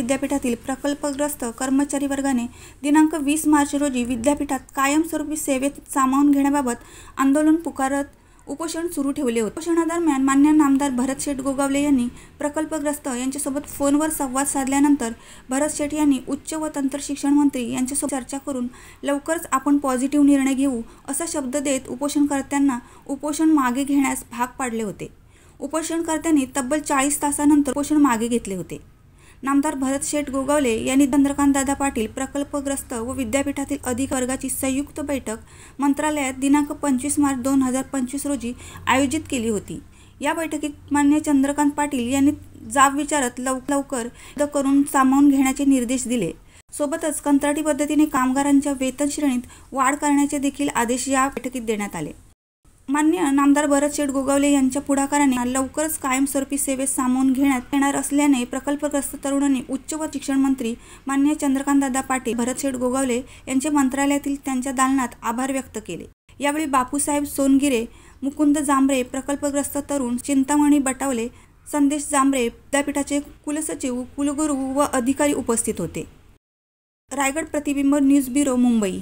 विद्यापीठातील प्रकल्पग्रस्त कर्मचारी वर्गाने दिनांक 20 मार्च रोजी विद्यापीठात कायमस्वरूपी सेवेत सामावून घेण्याबाबत आंदोलन पुकारत उपोषण सुरू ठेवले होते। उपोषणादरम्यान मान्य नामदार भरत शेठ गोगावले यांनी प्रकल्पग्रस्त यांच्यासोबत फोनवर संवाद साधल्यानंतर भरत शेठ यांनी उच्च व तंत्रशिक्षण मंत्री यांच्यासोबत चर्चा करून लवकरच आपण पॉझिटिव्ह निर्णय घेऊ असा शब्द देत उपोषणकर्त्यांना उपोषण मागे घेण्यास भाग पाडले होते। उपोषणकर्त्यांनी तब्बल 40 तासानंतर उपोषण मागे घेतले होते। नामदार भरत शेठ गोगावले यांनी चंद्रकांतदादा पाटील प्रकल्पग्रस्त व विद्यापीठातील अधिकारी वर्गाची संयुक्त बैठक मंत्रालयात दिनांक 25 मार्च 2025 रोजी आयोजित केली होती। या बैठकीत मान्य चंद्रकांत पाटील यांनी जाब विचारत लवकर रद्द करून सामावून घेण्याचे निर्देश दिले। सोबतच कंत्राटी पद्धतीने कामगारांच्या वेतन श्रेणीत वाढ करण्याचे देखील आदेश या बैठकीत देण्यात आले। मान्य नामदार भरत शेठ गोगावले यांच्या पुढाकाराने लवकरच कायमस्वरूपी सेवेत सामावून घेण्यात येणार असल्याने प्रकल्पग्रस्त तरुणांनी उच्च व शिक्षण मंत्री मान्य चंद्रकांतदादा पाटील भरत शेठ गोगावले यांचे मंत्रालयातील त्यांच्या दालनात आभार व्यक्त केले। यावेळी बापूसाहेब सोनगिरे, मुकुंद जांभरे, प्रकल्पग्रस्त तरुण चिंतामणी बटावले, संदेश जांभरे, विद्यापीठाचे कुलसचिव, कुलगुरू व अधिकारी उपस्थित होते। रायगड प्रतिबिंब न्यूज ब्युरो, मुंबई।